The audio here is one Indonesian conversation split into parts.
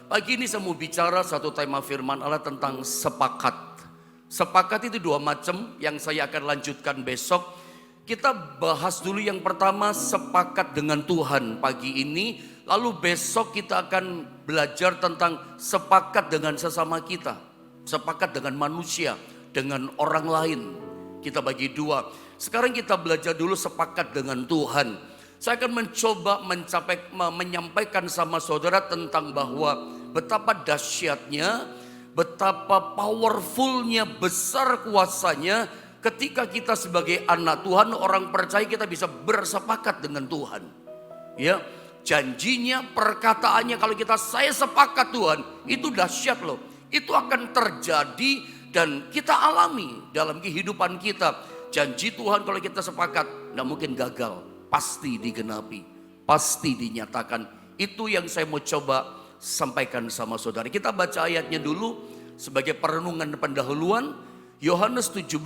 Pagi ini saya mau bicara satu tema firman Allah tentang sepakat. Sepakat itu dua macam yang saya akan lanjutkan besok. Kita bahas dulu yang pertama, sepakat dengan Tuhan pagi ini. Lalu besok kita akan belajar tentang sepakat dengan sesama kita. Sepakat dengan manusia, dengan orang lain. Kita bagi dua. Sekarang kita belajar dulu sepakat dengan Tuhan. Saya akan mencoba menyampaikan sama saudara tentang bahwa betapa dahsyatnya, betapa powerfulnya, besar kuasanya ketika kita sebagai anak Tuhan, orang percaya, kita bisa bersepakat dengan Tuhan. Ya, janjinya, perkataannya, kalau saya sepakat Tuhan, itu dahsyat loh. Itu akan terjadi dan kita alami dalam kehidupan kita. Janji Tuhan kalau kita sepakat, tidak mungkin gagal. Pasti digenapi, pasti dinyatakan. Itu yang saya mau coba sampaikan sama saudara. Kita baca ayatnya dulu sebagai perenungan pendahuluan. Yohanes 17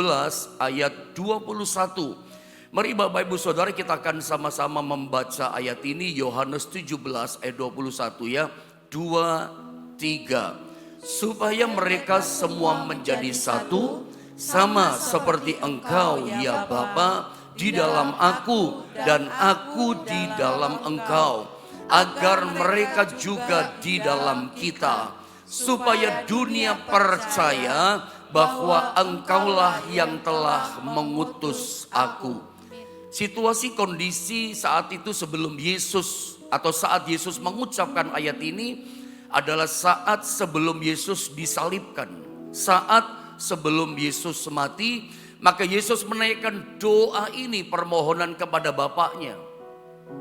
ayat 21. Mari Bapak Ibu Saudara, kita akan sama-sama membaca ayat ini. Yohanes 17 ayat 21 ya. 2, 3. Supaya mereka semua menjadi satu, sama seperti Engkau ya Bapa di dalam aku dan aku di dalam Engkau, agar mereka juga di dalam kita, supaya dunia percaya bahwa Engkaulah yang telah mengutus aku. Situasi kondisi saat itu sebelum Yesus, atau saat Yesus mengucapkan ayat ini, adalah saat sebelum Yesus disalibkan, saat sebelum Yesus mati. Maka Yesus menaikkan doa ini, permohonan kepada Bapaknya.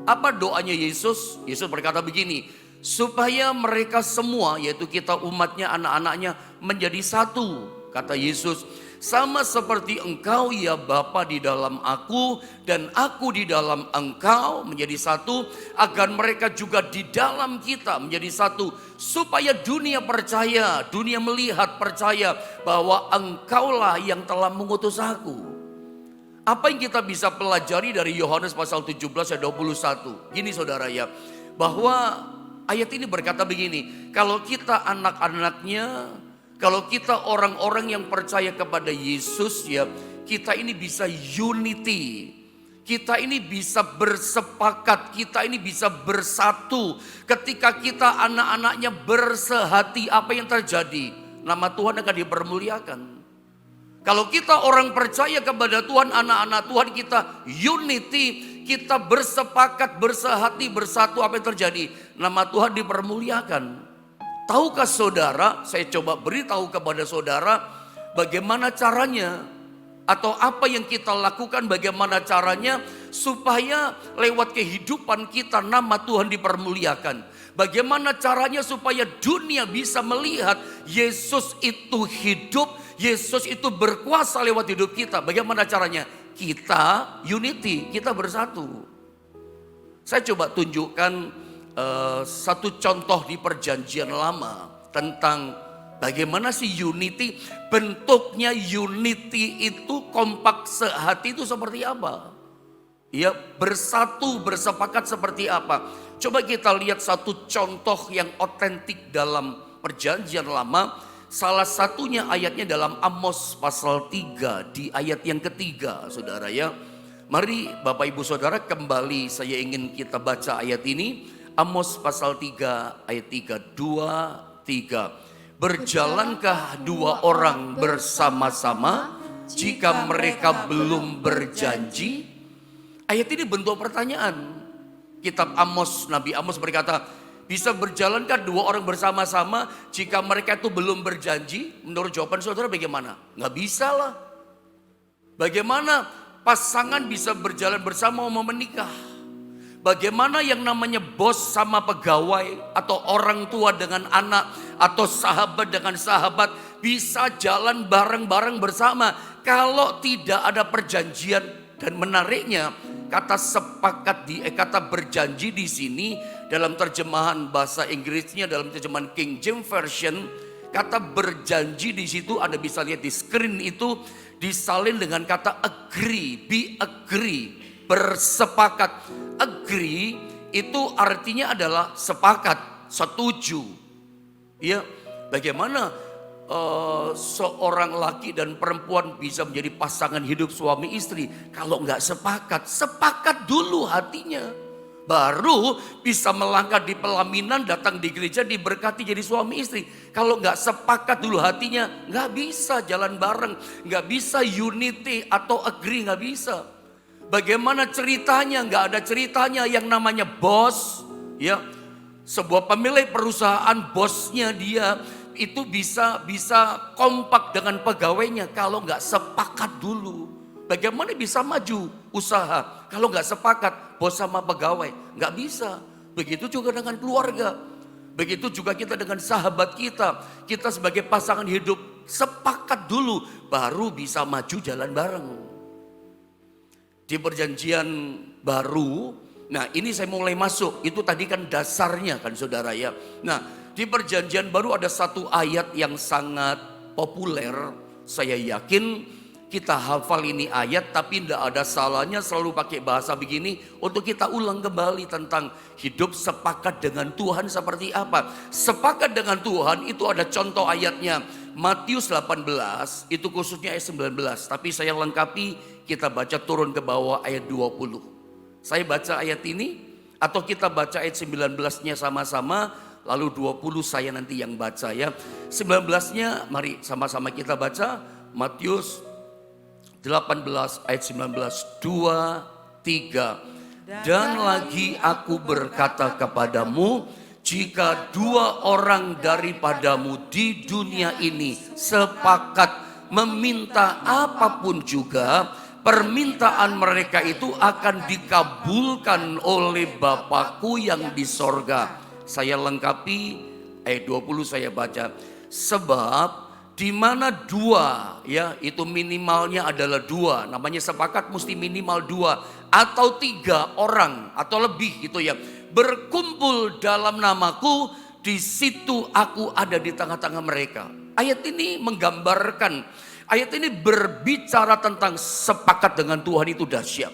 Apa doanya Yesus? Yesus berkata begini, supaya mereka semua, yaitu kita umatnya, anak-anaknya, menjadi satu. Kata Yesus, sama seperti Engkau ya Bapa di dalam aku dan aku di dalam Engkau, menjadi satu, agar mereka juga di dalam kita menjadi satu, supaya dunia percaya, dunia melihat, percaya bahwa Engkaulah yang telah mengutus aku. Apa yang kita bisa pelajari dari Yohanes pasal 17 ayat 21? Gini saudara ya, bahwa ayat ini berkata begini, kalau kita anak-anaknya, kalau kita orang-orang yang percaya kepada Yesus ya, kita ini bisa unity. Kita ini bisa bersepakat, kita ini bisa bersatu. Ketika kita anak-anaknya bersehati, apa yang terjadi? Nama Tuhan akan dipermuliakan. Kalau kita orang percaya kepada Tuhan, anak-anak Tuhan, kita unity, kita bersepakat, bersehati, bersatu, apa yang terjadi? Nama Tuhan dipermuliakan. Tahukah saudara, saya coba beritahu kepada saudara bagaimana caranya, atau apa yang kita lakukan, bagaimana caranya supaya lewat kehidupan kita nama Tuhan dipermuliakan. Bagaimana caranya supaya dunia bisa melihat Yesus itu hidup, Yesus itu berkuasa lewat hidup kita. Bagaimana caranya? Kita unity, kita bersatu. Saya coba tunjukkan satu contoh di perjanjian lama tentang bagaimana sih unity. Bentuknya unity itu, kompak sehati itu seperti apa? Ya, bersatu, bersepakat seperti apa? Coba kita lihat satu contoh yang otentik dalam perjanjian lama. Salah satunya ayatnya dalam Amos pasal 3, di ayat yang ketiga saudara ya. Mari Bapak Ibu Saudara, kembali saya ingin kita baca ayat ini. Amos pasal 3 ayat 3, 2, 3. Berjalankah dua orang bersama-sama jika mereka belum berjanji? Ayat ini bentuk pertanyaan. Kitab Amos, Nabi Amos berkata, bisa berjalankah dua orang bersama-sama jika mereka itu belum berjanji? Menurut jawaban saudara bagaimana? Nggak bisa lah. Bagaimana pasangan bisa berjalan bersama mau menikah? Bagaimana yang namanya bos sama pegawai, atau orang tua dengan anak, atau sahabat dengan sahabat bisa jalan bareng-bareng bersama kalau tidak ada perjanjian? Dan menariknya, kata sepakat kata berjanji di sini dalam terjemahan bahasa Inggrisnya, dalam terjemahan King James Version, kata berjanji di situ Anda bisa lihat di screen itu disalin dengan kata agree, be agree, bersepakat. Agree itu artinya adalah sepakat, setuju. Ya, bagaimana seorang laki dan perempuan bisa menjadi pasangan hidup suami istri kalau nggak sepakat? Sepakat dulu hatinya, baru bisa melangkah di pelaminan, datang di gereja, diberkati jadi suami istri. Kalau nggak sepakat dulu hatinya, nggak bisa jalan bareng, nggak bisa unity atau agree, nggak bisa. Bagaimana ceritanya? Nggak ada ceritanya yang namanya bos, ya. Sebuah pemilik perusahaan, bosnya dia itu bisa kompak dengan pegawainya kalau nggak sepakat dulu. Bagaimana bisa maju usaha kalau nggak sepakat bos sama pegawai? Nggak bisa. Begitu juga dengan keluarga. Begitu juga kita dengan sahabat kita. Kita sebagai pasangan hidup sepakat dulu baru bisa maju jalan bareng. Di perjanjian baru, nah ini saya mulai masuk, itu tadi kan dasarnya kan saudara ya. Nah di perjanjian baru ada satu ayat yang sangat populer, saya yakin kita hafal ini ayat, tapi tidak ada salahnya selalu pakai bahasa begini untuk kita ulang kembali tentang hidup sepakat dengan Tuhan seperti apa. Sepakat dengan Tuhan itu ada contoh ayatnya, Matius 18, itu khususnya ayat 19, tapi saya lengkapi, kita baca turun ke bawah ayat 20. Saya baca ayat ini atau kita baca ayat 19-nya sama-sama, lalu 20 saya nanti yang baca ya. 19-nya mari sama-sama kita baca, Matius 18 ayat 19, 2, 3. Dan lagi aku berkata kepadamu, jika dua orang daripadamu di dunia ini sepakat meminta apapun juga, permintaan mereka itu akan dikabulkan oleh Bapakku yang di sorga. Saya lengkapi ayat 20 saya baca. Sebab di mana dua, ya itu minimalnya adalah dua, namanya sepakat mesti minimal dua atau tiga orang atau lebih gitu ya, berkumpul dalam namaku, di situ aku ada di tengah-tengah mereka. Ayat ini menggambarkan, ayat ini berbicara tentang sepakat dengan Tuhan itu dahsyat.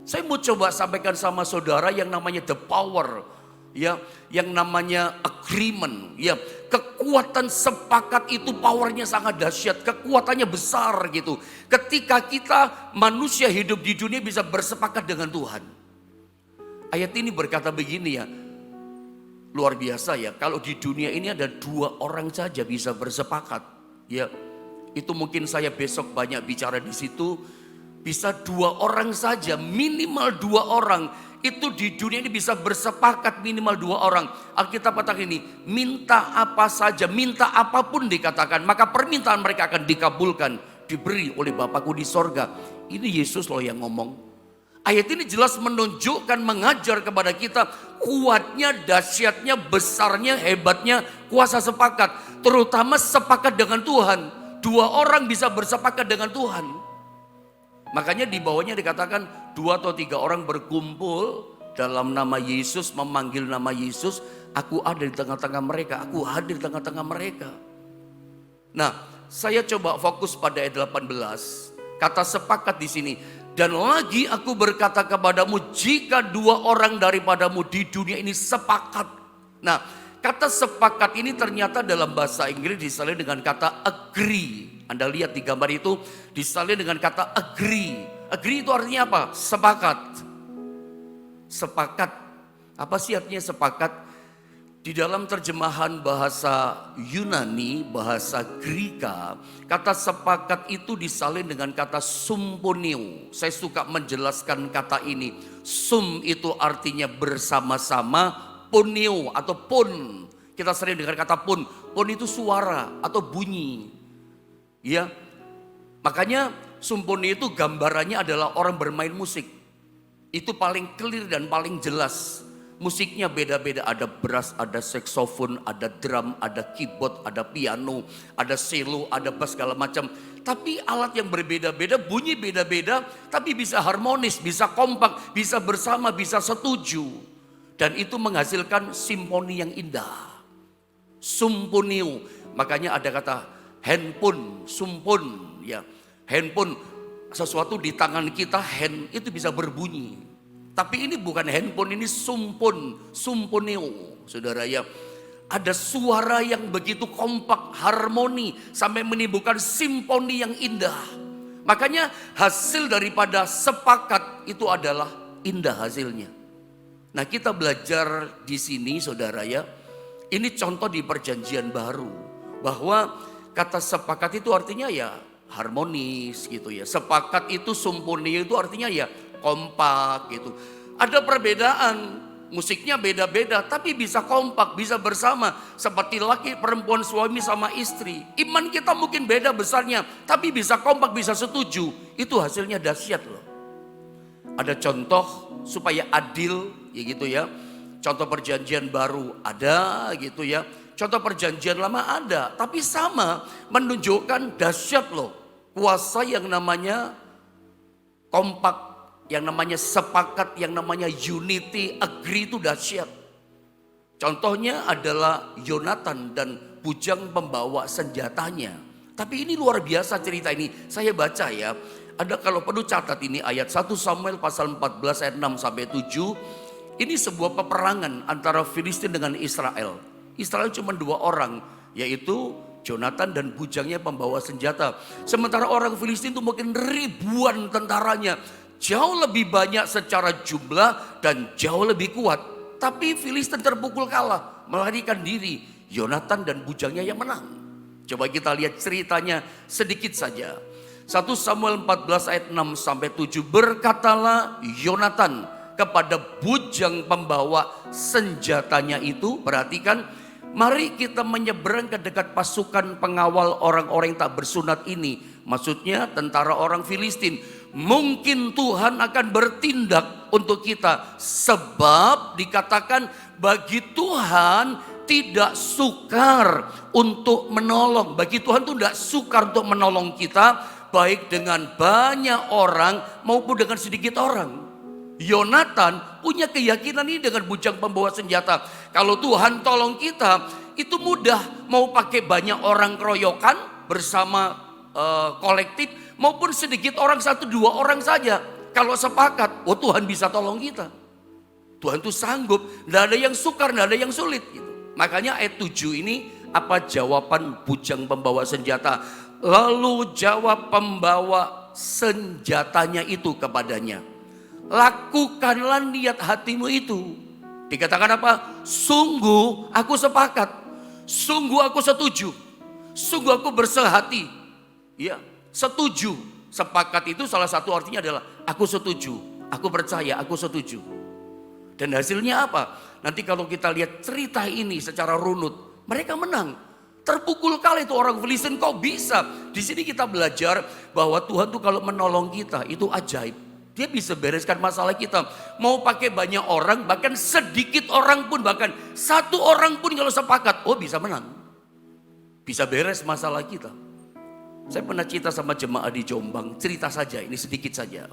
Saya mau coba sampaikan sama saudara yang namanya the power, ya, yang namanya agreement, ya. Kekuatan sepakat itu powernya sangat dahsyat, kekuatannya besar gitu. Ketika kita manusia hidup di dunia bisa bersepakat dengan Tuhan. Ayat ini berkata begini ya, luar biasa ya. Kalau di dunia ini ada dua orang saja bisa bersepakat, ya. Itu mungkin saya besok banyak bicara di situ. Bisa dua orang saja, minimal dua orang. Itu di dunia ini bisa bersepakat minimal dua orang. Alkitab katakan ini, minta apa saja, minta apapun dikatakan, maka permintaan mereka akan dikabulkan, diberi oleh Bapakku di sorga. Ini Yesus loh yang ngomong. Ayat ini jelas menunjukkan, mengajar kepada kita kuatnya, dahsyatnya, besarnya, hebatnya kuasa sepakat. Terutama sepakat dengan Tuhan. Dua orang bisa bersepakat dengan Tuhan. Makanya di bawahnya dikatakan 2 atau 3 orang berkumpul dalam nama Yesus, memanggil nama Yesus, aku ada di tengah-tengah mereka, aku hadir di tengah-tengah mereka. Nah, saya coba fokus pada ayat 18. Kata sepakat di sini. Dan lagi aku berkata kepadamu, jika 2 orang daripadamu di dunia ini sepakat. Nah, kata sepakat ini ternyata dalam bahasa Inggris disalin dengan kata agree. Anda lihat di gambar itu disalin dengan kata agree. Agree itu artinya apa? Sepakat. Sepakat. Apa sih artinya sepakat? Di dalam terjemahan bahasa Yunani, bahasa Greka, kata sepakat itu disalin dengan kata sumponio. Saya suka menjelaskan kata ini. Sum itu artinya bersama-sama, ponio atau pon. Kita sering dengar kata pon. Pon itu suara atau bunyi. Ya, makanya sumponi itu gambarannya adalah orang bermain musik. Itu paling clear dan paling jelas. Musiknya beda-beda, ada brass, ada saxophone, ada drum, ada keyboard, ada piano, ada cello, ada bass segala macam. Tapi alat yang berbeda-beda, bunyi beda-beda, tapi bisa harmonis, bisa kompak, bisa bersama, bisa setuju. Dan itu menghasilkan simfoni yang indah. Sumponio, makanya ada kata handphone, sumpon, ya. Handphone, sesuatu di tangan kita, hand itu bisa berbunyi. Tapi ini bukan handphone, ini sumpon, sumponeo, saudara ya. Ada suara yang begitu kompak, harmoni, sampai menimbulkan simfoni yang indah. Makanya hasil daripada sepakat itu adalah indah hasilnya. Nah, kita belajar di sini saudara ya, ini contoh di perjanjian baru. Bahwa kata sepakat itu artinya ya harmonis gitu ya. Sepakat itu sumponi itu artinya ya kompak gitu. Ada perbedaan, musiknya beda-beda tapi bisa kompak, bisa bersama. Seperti laki, perempuan, suami sama istri. Iman kita mungkin beda besarnya tapi bisa kompak, bisa setuju. Itu hasilnya dahsyat loh. Ada contoh supaya adil ya gitu ya. Contoh perjanjian baru ada gitu ya. Contoh perjanjian lama ada. Tapi sama menunjukkan dahsyat loh. Kuasa yang namanya kompak, yang namanya sepakat, yang namanya unity, agree itu dahsyat. Contohnya adalah Yonatan dan bujang pembawa senjatanya. Tapi ini luar biasa cerita ini. Saya baca ya. Ada kalau perlu catat ini ayat 1 Samuel pasal 14 ayat 6 sampai 7. Ini sebuah peperangan antara Filistin dengan Israel. Israel cuma 2 orang, yaitu Jonatan dan bujangnya pembawa senjata. Sementara orang Filistin itu mungkin ribuan tentaranya. Jauh lebih banyak secara jumlah dan jauh lebih kuat. Tapi Filistin terpukul kalah, melarikan diri. Yonatan dan bujangnya yang menang. Coba kita lihat ceritanya sedikit saja. 1 Samuel 14 ayat 6 sampai 7. Berkatalah Yonatan kepada bujang pembawa senjatanya itu, perhatikan, mari kita menyeberang ke dekat pasukan pengawal orang-orang yang tak bersunat ini. Maksudnya tentara orang Filistin. Mungkin Tuhan akan bertindak untuk kita. Sebab dikatakan bagi Tuhan tidak sukar untuk menolong. Bagi Tuhan itu tidak sukar untuk menolong kita. Baik dengan banyak orang maupun dengan sedikit orang. Yonatan punya keyakinan ini dengan bujang pembawa senjata. Kalau Tuhan tolong kita, itu mudah. Mau pakai banyak orang keroyokan bersama kolektif, maupun sedikit orang, 1-2 orang saja. Kalau sepakat, oh Tuhan bisa tolong kita. Tuhan itu sanggup, tidak ada yang sukar, tidak ada yang sulit. Gitu. Makanya ayat 7 ini, apa jawaban bujang pembawa senjata? Lalu jawab pembawa senjatanya itu kepadanya. Lakukanlah niat hatimu itu. Dikatakan apa? Sungguh aku sepakat. Sungguh aku setuju. Sungguh aku bersehati. Ya, setuju. Sepakat itu salah satu artinya adalah aku setuju. Aku percaya, aku setuju. Dan hasilnya apa? Nanti kalau kita lihat cerita ini secara runut, mereka menang. Terpukul kali itu orang Filistin, kok bisa? Di sini kita belajar bahwa Tuhan tuh kalau menolong kita itu ajaib. Dia bisa bereskan masalah kita. Mau pakai banyak orang, bahkan sedikit orang pun, bahkan 1 orang pun kalau sepakat, oh bisa menang. Bisa beres masalah kita. Saya pernah cerita sama jemaah di Jombang, cerita saja, ini sedikit saja.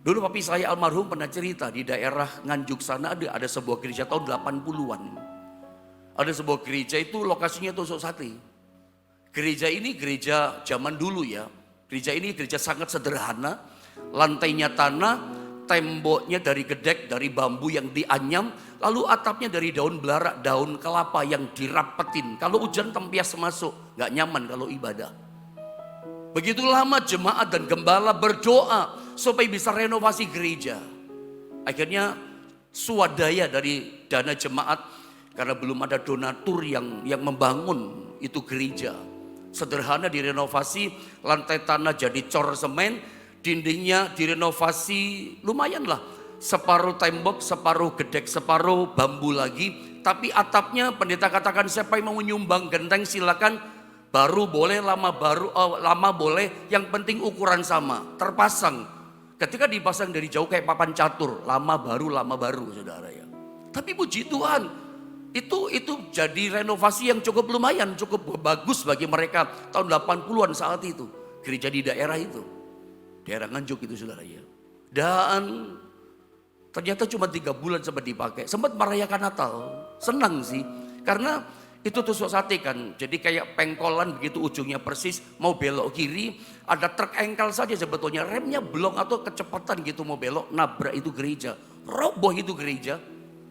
Dulu papi saya almarhum pernah cerita di daerah Nganjuk sana ada sebuah gereja tahun 80-an. Ada sebuah gereja itu lokasinya tusuk sate. Gereja ini gereja zaman dulu ya. Gereja ini gereja sangat sederhana. Lantainya tanah, temboknya dari gedek, dari bambu yang dianyam. Lalu atapnya dari daun belarak, daun kelapa yang dirapetin. Kalau hujan tempias masuk, gak nyaman kalau ibadah. Begitu lama jemaat dan gembala berdoa supaya bisa renovasi gereja. Akhirnya swadaya dari dana jemaat, karena belum ada donatur yang membangun itu gereja. Sederhana direnovasi, lantai tanah jadi cor semen, dindingnya direnovasi lumayan lah. Separuh tembok, separuh gedek, separuh bambu lagi. Tapi atapnya pendeta katakan siapa yang mau menyumbang genteng silakan. Baru boleh, lama boleh, yang penting ukuran sama. Terpasang. Ketika dipasang dari jauh kayak papan catur, lama baru saudara ya. Tapi puji Tuhan, itu jadi renovasi yang cukup lumayan, cukup bagus bagi mereka tahun 80-an saat itu. Gereja di daerah itu. Daerah Nganjuk itu saudara ya. Dan ternyata cuma 3 bulan sempat dipakai. Sempat merayakan Natal. Senang sih. Karena itu tusuk sate kan. Jadi kayak pengkolan begitu ujungnya persis. Mau belok kiri. Ada truk engkel saja sebetulnya. Remnya blong atau kecepatan gitu mau belok. Nabrak itu gereja. Roboh itu gereja.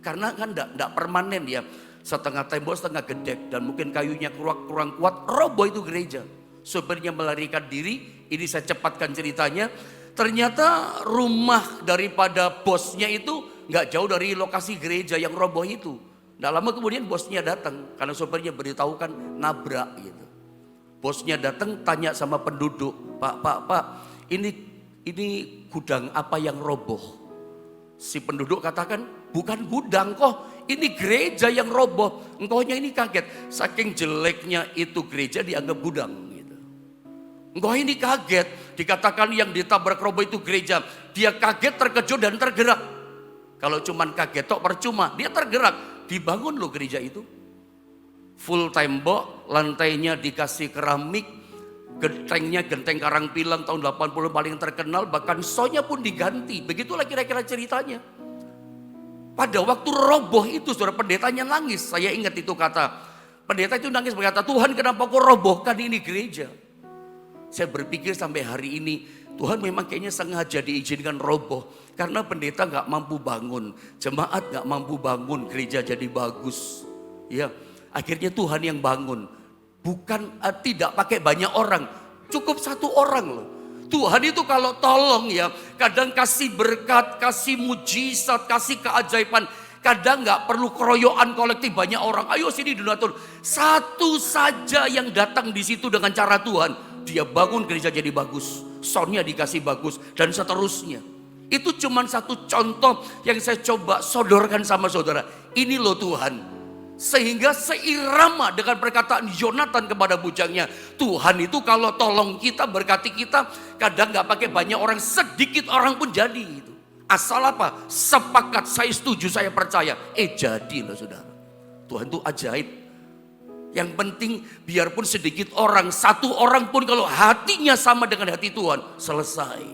Karena kan enggak permanen ya. setengah tembok setengah gedek, dan mungkin kayunya kurang kuat, roboh itu gereja. Sopirnya melarikan diri. Ini saya cepatkan ceritanya. Ternyata rumah daripada bosnya itu nggak jauh dari lokasi gereja yang roboh itu. Nggak lama kemudian bosnya datang, karena sopirnya beritahukan nabrak gitu. Bosnya datang tanya sama penduduk, Pak, ini gudang apa yang roboh? Si penduduk katakan, bukan gudang kok, ini gereja yang roboh. Engkaunya ini kaget, saking jeleknya itu gereja dianggap gudang. Engkau ini kaget, dikatakan yang ditabrak roboh itu gereja. Dia kaget, terkejut dan tergerak. Kalau cuman kaget tok percuma, dia tergerak. Dibangun loh gereja itu. Full tembok, lantainya dikasih keramik, gentengnya genteng karang pilang tahun 80 paling terkenal, bahkan sonya pun diganti. Begitulah kira-kira ceritanya. Pada waktu roboh itu saudara, pendetanya nangis. Saya ingat itu kata. Pendeta itu nangis berkata, Tuhan kenapa kau robohkan ini gereja? Saya berpikir sampai hari ini Tuhan memang kayaknya sengaja diizinkan roboh. Karena pendeta gak mampu bangun, jemaat gak mampu bangun, gereja jadi bagus. Ya, akhirnya Tuhan yang bangun. Bukan tidak pakai banyak orang, cukup satu orang loh. Tuhan itu kalau tolong ya, kadang kasih berkat, kasih mujizat, kasih keajaiban. Kadang gak perlu keroyokan kolektif banyak orang. Ayo sini donatur. Satu saja yang datang di situ dengan cara Tuhan. Dia bangun gereja jadi bagus, soundnya dikasih bagus, dan seterusnya. Itu cuma satu contoh yang saya coba sodorkan sama saudara. Ini loh Tuhan. Sehingga seirama dengan perkataan Yonatan kepada bujangnya. Tuhan itu kalau tolong kita, berkati kita, kadang gak pakai banyak orang, sedikit orang pun jadi. Itu. Asal apa? Sepakat, saya setuju, saya percaya. Jadi loh saudara. Tuhan itu ajaib. Yang penting biarpun sedikit orang, satu orang pun kalau hatinya sama dengan hati Tuhan, selesai.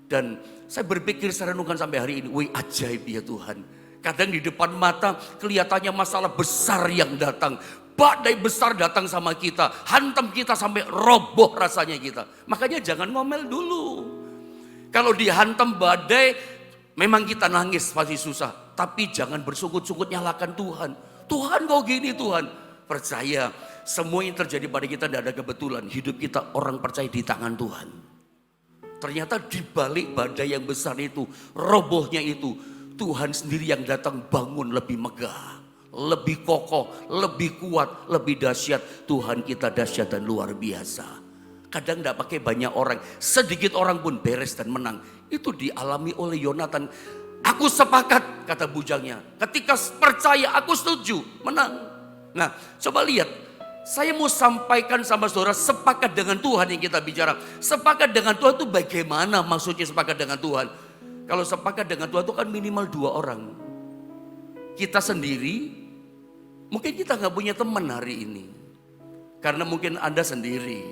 Dan saya berpikir, saya renungkan sampai hari ini, wih ajaib ya Tuhan. Kadang di depan mata kelihatannya masalah besar yang datang. Badai besar datang sama kita, hantam kita sampai roboh rasanya kita. Makanya jangan ngomel dulu. Kalau dihantam badai, memang kita nangis pasti susah. Tapi jangan bersukut-sukut nyalakan Tuhan. Tuhan kok gini Tuhan. Percaya semua yang terjadi pada kita tidak ada kebetulan. Hidup kita orang percaya di tangan Tuhan. Ternyata di balik badai yang besar itu, robohnya itu, Tuhan sendiri yang datang bangun lebih megah, lebih kokoh, lebih kuat, lebih dahsyat. Tuhan kita dahsyat dan luar biasa. Kadang tidak pakai banyak orang, sedikit orang pun beres dan menang. Itu dialami oleh Yonatan. Aku sepakat, kata bujangnya. Ketika percaya, aku setuju, menang. Nah, coba lihat. Saya mau sampaikan sama saudara, sepakat dengan Tuhan yang kita bicara. Sepakat dengan Tuhan itu bagaimana maksudnya sepakat dengan Tuhan? Kalau sepakat dengan Tuhan itu kan minimal 2 orang. Kita sendiri, mungkin kita gak punya teman hari ini. Karena mungkin Anda sendiri,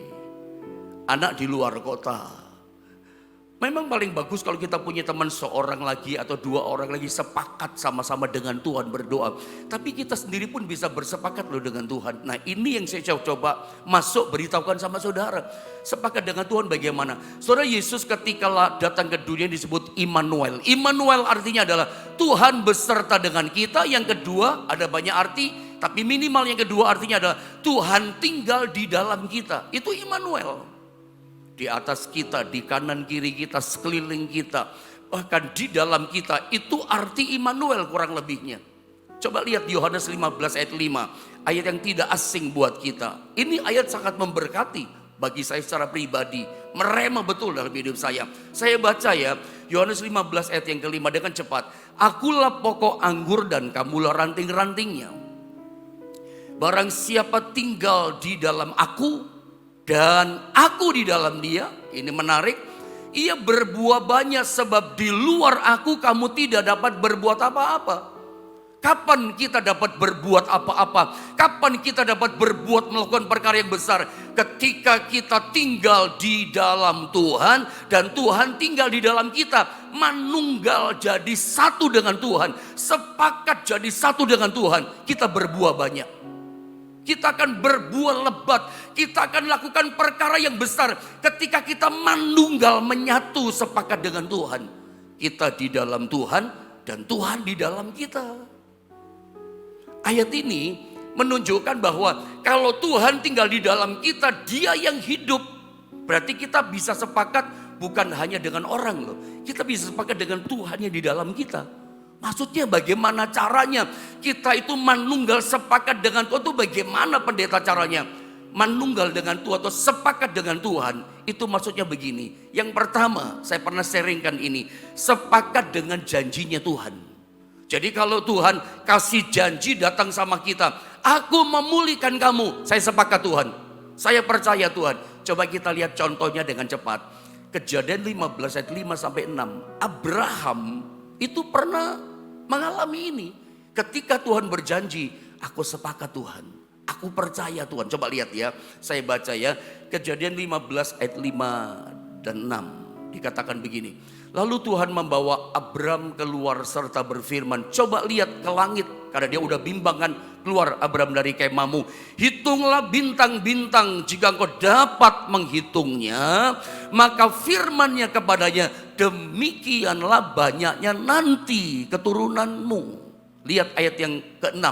anak di luar kota. Memang paling bagus kalau kita punya teman seorang lagi atau 2 orang lagi sepakat sama-sama dengan Tuhan berdoa. Tapi kita sendiri pun bisa bersepakat loh dengan Tuhan. Nah ini yang saya coba masuk beritahukan sama saudara. Sepakat dengan Tuhan bagaimana? Saudara, Yesus ketika datang ke dunia disebut Immanuel. Immanuel artinya adalah Tuhan beserta dengan kita. Yang kedua ada banyak arti. Tapi minimal yang kedua artinya adalah Tuhan tinggal di dalam kita. Itu Immanuel. Di atas kita, di kanan kiri kita, sekeliling kita, bahkan di dalam kita. Itu arti Immanuel kurang lebihnya. Coba lihat Yohanes 15 ayat 5. Ayat yang tidak asing buat kita. Ini ayat sangat memberkati bagi saya secara pribadi. Merema betul dalam hidup saya. Saya baca ya, Yohanes 15 ayat yang kelima dengan cepat. Akulah pokok anggur dan kamulah ranting-rantingnya. Barang siapa tinggal di dalam aku dan aku di dalam dia, ini menarik, ia berbuah banyak sebab di luar aku kamu tidak dapat berbuat apa-apa. Kapan kita dapat berbuat apa-apa? Kapan kita dapat berbuat melakukan perkara yang besar? Ketika kita tinggal di dalam Tuhan dan Tuhan tinggal di dalam kita. Manunggal jadi satu dengan Tuhan, sepakat jadi satu dengan Tuhan, kita berbuah banyak. Kita akan berbuah lebat. Kita akan lakukan perkara yang besar. Ketika kita manunggal menyatu sepakat dengan Tuhan. Kita di dalam Tuhan dan Tuhan di dalam kita. Ayat ini menunjukkan bahwa kalau Tuhan tinggal di dalam kita, Dia yang hidup. Berarti kita bisa sepakat bukan hanya dengan orang loh. Kita bisa sepakat dengan Tuhan yang di dalam kita. Maksudnya bagaimana caranya? Kita itu manunggal sepakat dengan Tuhan itu bagaimana pendeta caranya? Manunggal dengan Tuhan atau sepakat dengan Tuhan itu maksudnya begini. Yang pertama, saya pernah sharingkan ini, sepakat dengan janjinya Tuhan. Jadi kalau Tuhan kasih janji datang sama kita, aku memulihkan kamu, saya sepakat Tuhan, saya percaya Tuhan. Coba kita lihat contohnya dengan cepat. Kejadian 15 ayat 5 sampai 6. Abraham itu pernah mengalami ini. Ketika Tuhan berjanji, aku sepakat Tuhan, aku percaya Tuhan. Coba lihat ya, saya baca ya. Kejadian 15 ayat 5 dan 6. Dikatakan begini. Lalu Tuhan membawa Abram keluar serta berfirman, coba lihat ke langit. Karena dia udah bimbang kan, keluar Abram dari kemahmu. Hitunglah bintang-bintang, jika engkau dapat menghitungnya. Maka firmannya kepadanya, demikianlah banyaknya nanti keturunanmu. Lihat ayat yang ke-6.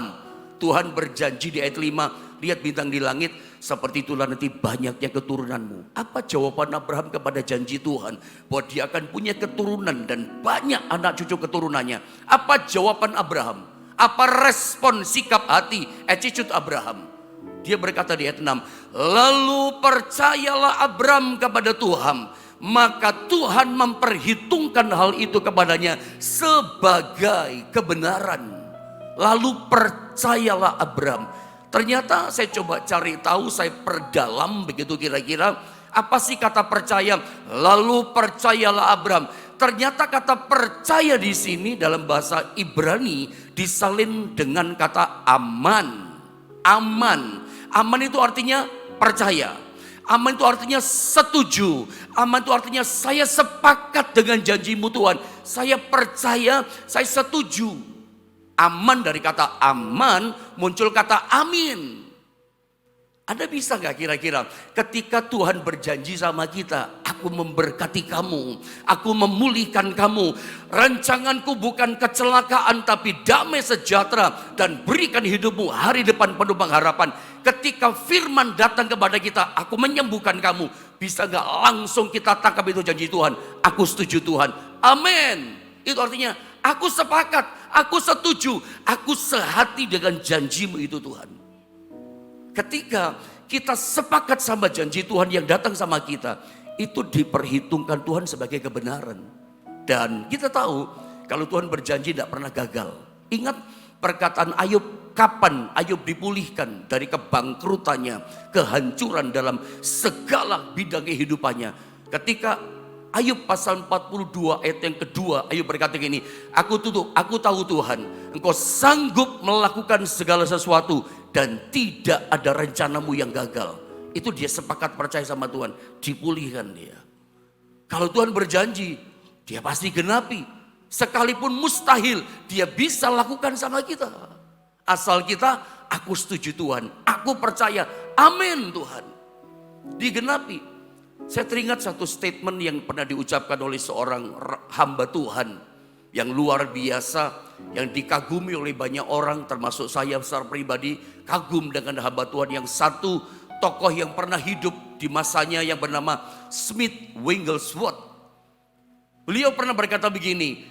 Tuhan berjanji di ayat 5, lihat bintang di langit, seperti itulah nanti banyaknya keturunanmu. Apa jawaban Abraham kepada janji Tuhan? Bahwa dia akan punya keturunan dan banyak anak cucu keturunannya. Apa jawaban Abraham? Apa respon sikap hati, attitude Abraham? Dia berkata di ayat 6, lalu percayalah Abraham kepada Tuhan, maka Tuhan memperhitungkan hal itu kepadanya sebagai kebenaran. Lalu percayalah Abraham. Ternyata saya coba cari tahu, saya perdalam begitu kira-kira. Apa sih kata percaya? Lalu percayalah Abraham. Ternyata kata percaya di sini dalam bahasa Ibrani disalin dengan kata aman. Aman. Aman itu artinya percaya. Aman itu artinya setuju. Aman itu artinya saya sepakat dengan janjimu Tuhan. Saya percaya, saya setuju. Aman, dari kata aman muncul kata amin. Anda bisa gak kira-kira ketika Tuhan berjanji sama kita, aku memberkati kamu, aku memulihkan kamu, rancanganku bukan kecelakaan tapi damai sejahtera dan berikan hidupmu hari depan penuh pengharapan. Ketika firman datang kepada kita, aku menyembuhkan kamu, bisa gak langsung kita tangkap itu janji Tuhan? Aku setuju Tuhan, amin. Itu artinya aku sepakat, aku setuju, aku sehati dengan janjimu itu Tuhan. Ketika kita sepakat sama janji Tuhan yang datang sama kita, itu diperhitungkan Tuhan sebagai kebenaran. Dan kita tahu kalau Tuhan berjanji tidak pernah gagal. Ingat perkataan Ayub, kapan Ayub dipulihkan dari kebangkrutannya, kehancuran dalam segala bidang kehidupannya. Ketika Ayub pasal 42 ayat yang kedua, Ayub berkata gini, aku tahu Tuhan, engkau sanggup melakukan segala sesuatu dan tidak ada rencanamu yang gagal. Itu dia sepakat percaya sama Tuhan, dipulihkan dia. Kalau Tuhan berjanji, dia pasti genapi. Sekalipun mustahil, dia bisa lakukan sama kita. Asal kita, aku setuju Tuhan, aku percaya, amin Tuhan. Digenapi. Saya teringat satu statement yang pernah diucapkan oleh seorang hamba Tuhan yang luar biasa, yang dikagumi oleh banyak orang, termasuk saya secara pribadi kagum dengan hamba Tuhan yang satu tokoh yang pernah hidup di masanya yang bernama Smith Wigglesworth. Beliau pernah berkata begini,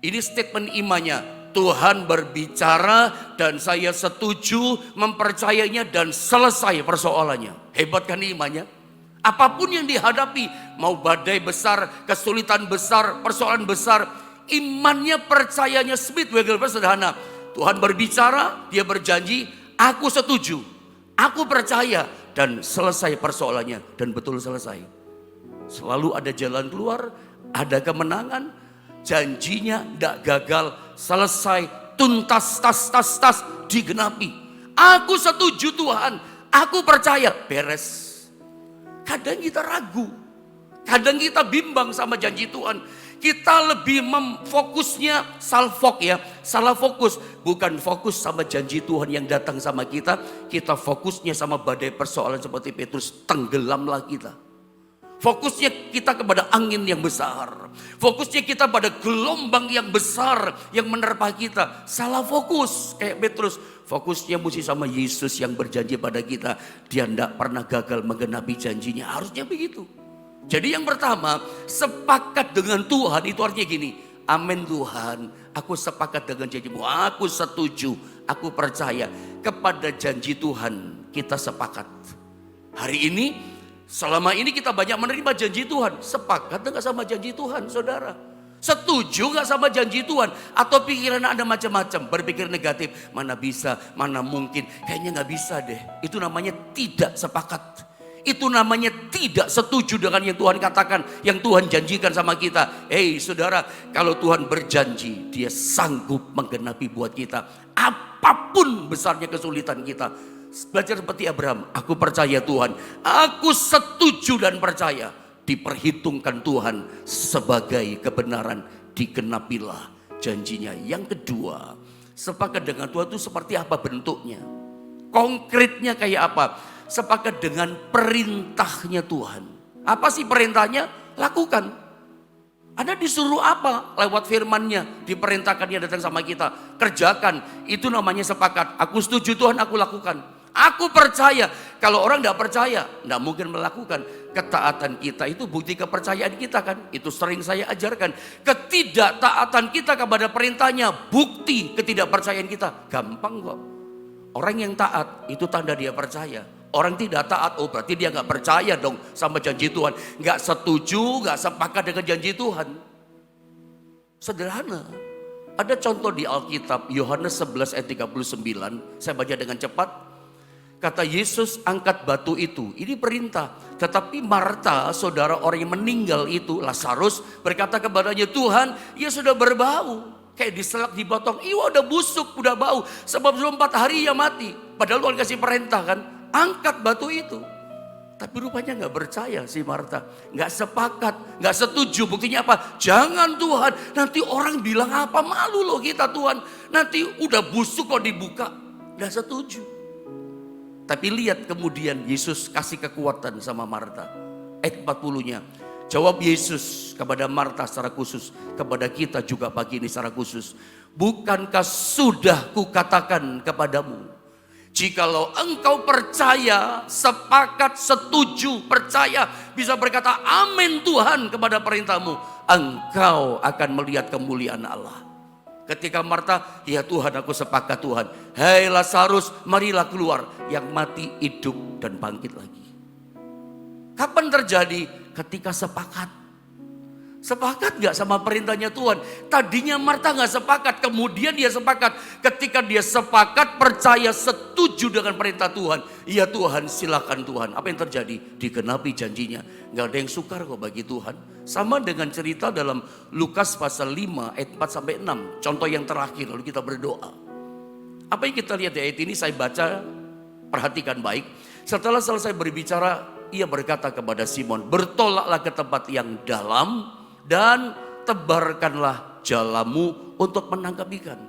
ini statement imannya, Tuhan berbicara dan saya setuju mempercayainya dan selesai persoalannya. Hebat kan imannya? Apapun yang dihadapi, mau badai besar, kesulitan besar, persoalan besar, imannya, percayanya Smith Wigglesworth sederhana. Tuhan berbicara, dia berjanji, aku setuju, aku percaya, dan selesai persoalannya, dan betul selesai. Selalu ada jalan keluar, ada kemenangan, janjinya tidak gagal, selesai, tuntas, tas, digenapi. Aku setuju Tuhan, aku percaya, beres. Kadang kita ragu, kadang kita bimbang sama janji Tuhan. Kita lebih fokusnya salah fokus. Bukan fokus sama janji Tuhan yang datang sama kita. Kita fokusnya sama badai persoalan seperti Petrus, tenggelamlah kita. Fokusnya kita kepada angin yang besar. Fokusnya kita pada gelombang yang besar yang menerpa kita. Salah fokus kayak Petrus. Fokusnya mesti sama Yesus yang berjanji pada kita. Dia tidak pernah gagal menggenapi janjinya. Harusnya begitu. Jadi yang pertama, sepakat dengan Tuhan itu artinya gini. Amin Tuhan, aku sepakat dengan janjimu. Aku setuju, aku percaya kepada janji Tuhan. Kita sepakat. Hari ini, selama ini kita banyak menerima janji Tuhan. Sepakat enggak sama janji Tuhan, saudara? Setuju enggak sama janji Tuhan? Atau pikiran Anda macam-macam, berpikir negatif. Mana bisa, mana mungkin. Kayaknya enggak bisa deh. Itu namanya tidak sepakat. Itu namanya tidak setuju dengan yang Tuhan katakan, yang Tuhan janjikan sama kita. Hei saudara, kalau Tuhan berjanji, Dia sanggup menggenapi buat kita. Apapun besarnya kesulitan kita. Belajar seperti Abraham, aku percaya Tuhan, aku setuju dan percaya. Diperhitungkan Tuhan sebagai kebenaran, digenapilah janjinya. Yang kedua, sepakat dengan Tuhan itu seperti apa bentuknya? Konkretnya kayak apa? Sepakat dengan perintahnya Tuhan. Apa sih perintahnya? Lakukan. Anda disuruh apa? Lewat firman-Nya, diperintahkan Dia datang sama kita. Kerjakan, itu namanya sepakat. Aku setuju Tuhan, aku lakukan. Aku percaya. Kalau orang tidak percaya, tidak mungkin melakukan. Ketaatan kita itu bukti kepercayaan kita kan. Itu sering saya ajarkan. Ketidaktaatan kita kepada perintahnya, bukti ketidakpercayaan kita. Gampang kok. Orang yang taat, itu tanda dia percaya. Orang tidak taat, oh berarti dia gak percaya dong sama janji Tuhan. Gak setuju, gak sepakat dengan janji Tuhan. Sederhana. Ada contoh di Alkitab, Yohanes 11 ayat 39. Saya baca dengan cepat. Kata Yesus, angkat batu itu. Ini perintah. Tetapi Marta, saudara orang yang meninggal itu, Lazarus, berkata kepadanya, Tuhan, ia sudah berbau. Kayak diselak, dibotong, iya udah busuk, udah bau. Sebab belum 4 hari ia mati. Padahal Tuhan kasih perintah kan. Angkat batu itu. Tapi rupanya gak percaya si Marta. Gak sepakat, gak setuju. Buktinya apa? Jangan Tuhan, nanti orang bilang apa? Malu loh kita Tuhan. Nanti udah busuk kok dibuka. Gak setuju. Tapi lihat kemudian Yesus kasih kekuatan sama Marta. Ayat 40-nya. Jawab Yesus kepada Marta secara khusus. Kepada kita juga pagi ini secara khusus. Bukankah sudah kukatakan kepadamu? Jikalau engkau percaya, sepakat, setuju, percaya, bisa berkata amin Tuhan kepada perintahmu, engkau akan melihat kemuliaan Allah. Ketika Marta, ya Tuhan aku sepakat Tuhan. Hei Lazarus, marilah keluar. Yang mati hidup dan bangkit lagi. Kapan terjadi? Ketika sepakat. Sepakat gak sama perintahnya Tuhan? Tadinya Marta gak sepakat, kemudian dia sepakat. Ketika dia sepakat, percaya, setuju dengan perintah Tuhan. Ya Tuhan, silakan Tuhan. Apa yang terjadi? Digenapi janjinya. Gak ada yang sukar kok bagi Tuhan. Sama dengan cerita dalam Lukas pasal 5 ayat 4-6. Contoh yang terakhir, lalu kita berdoa. Apa yang kita lihat di ayat ini, saya baca, perhatikan baik. Setelah selesai berbicara, ia berkata kepada Simon, bertolaklah ke tempat yang dalam dan tebarkanlah jalamu untuk menangkap ikan.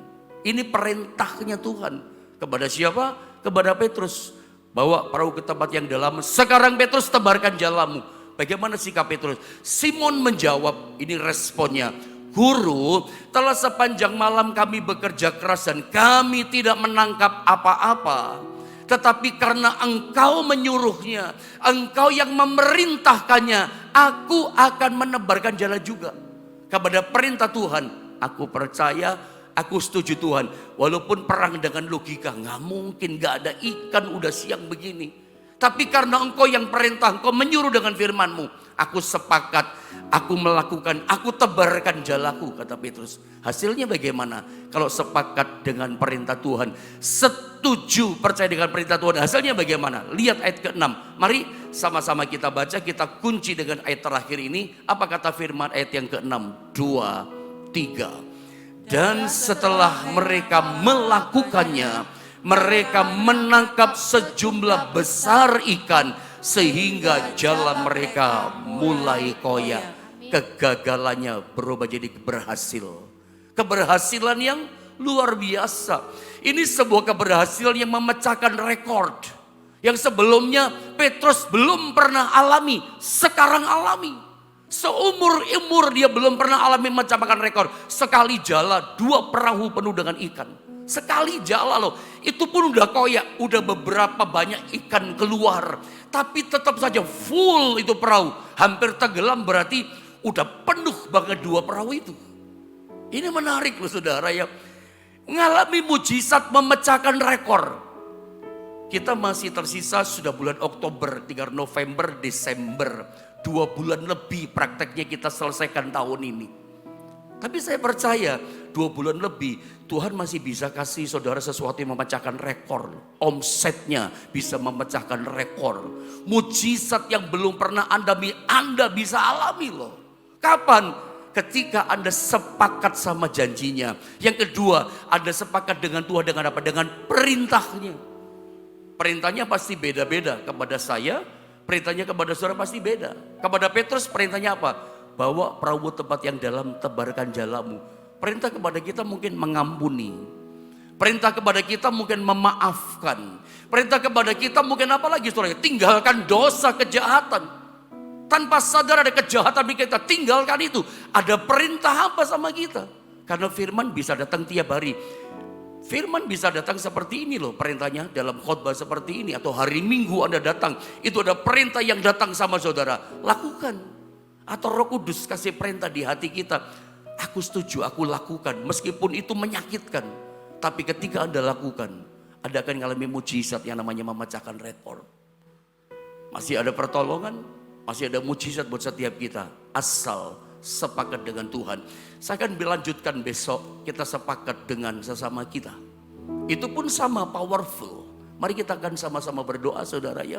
Ini perintahnya Tuhan. Kepada siapa? Kepada Petrus. Bawa perahu ke tempat yang dalam. Sekarang Petrus tebarkan jalamu. Bagaimana sikap Petrus? Simon menjawab, ini responnya. Guru, telah sepanjang malam kami bekerja keras dan kami tidak menangkap apa-apa. Tetapi karena engkau menyuruhnya, engkau yang memerintahkannya, aku akan menebarkan jala juga. Kepada perintah Tuhan, aku percaya, aku setuju Tuhan. Walaupun perang dengan logika, gak mungkin, gak ada ikan udah siang begini. Tapi karena engkau yang perintah, engkau menyuruh dengan firman-Mu, aku sepakat, aku melakukan, aku tebarkan jalaku, kata Petrus. Hasilnya bagaimana? Kalau sepakat dengan perintah Tuhan, setuju percaya dengan perintah Tuhan, hasilnya bagaimana? Lihat ayat ke-6. Mari sama-sama kita baca, kita kunci dengan ayat terakhir ini. Apa kata firman ayat yang ke-6? 2, 3. Dan setelah mereka melakukannya, mereka menangkap sejumlah besar ikan sehingga jalan mereka mulai koyak. Kegagalannya berubah jadi berhasil. Keberhasilan yang luar biasa. Ini sebuah keberhasilan yang memecahkan rekor. Yang sebelumnya Petrus belum pernah alami, sekarang alami. Seumur-umur dia belum pernah alami mencapai rekor. Sekali jala 2 perahu penuh dengan ikan. Sekali jala loh, itu pun udah koyak, udah beberapa banyak ikan keluar. Tapi tetap saja full itu perahu. Hampir tenggelam, berarti udah penuh banget 2 perahu itu. Ini menarik loh saudara ya. Mengalami mujizat memecahkan rekor. Kita masih tersisa sudah bulan Oktober, tinggal November, Desember. 2 bulan lebih prakteknya kita selesaikan tahun ini. Tapi saya percaya 2 bulan lebih Tuhan masih bisa kasih saudara sesuatu yang memecahkan rekor. Omsetnya bisa memecahkan rekor. Mujizat yang belum pernah Anda bisa alami loh. Kapan? Ketika Anda sepakat sama janjinya. Yang kedua, Anda sepakat dengan Tuhan dengan apa? Dengan perintahnya. Perintahnya pasti beda-beda. Kepada saya, perintahnya kepada saudara pasti beda. Kepada Petrus perintahnya apa? Bawa perahu tempat yang dalam, tebarkan jalamu. Perintah kepada kita mungkin mengampuni. Perintah kepada kita mungkin memaafkan. Perintah kepada kita mungkin apa lagi saudara? Tinggalkan dosa, kejahatan. Tanpa sadar ada kejahatan di kita, tinggalkan itu. Ada perintah apa sama kita? Karena firman bisa datang tiap hari. Firman bisa datang seperti ini loh perintahnya dalam khotbah seperti ini. Atau hari Minggu Anda datang, itu ada perintah yang datang sama saudara. Lakukan. Atau Roh Kudus kasih perintah di hati kita. Aku setuju, aku lakukan. Meskipun itu menyakitkan. Tapi ketika Anda lakukan, Anda akan mengalami mujizat yang namanya memecahkan rekor. Masih ada pertolongan, masih ada mujizat buat setiap kita. Asal sepakat dengan Tuhan. Saya akan melanjutkan besok, kita sepakat dengan sesama kita. Itu pun sama powerful. Mari kita akan sama-sama berdoa saudara ya.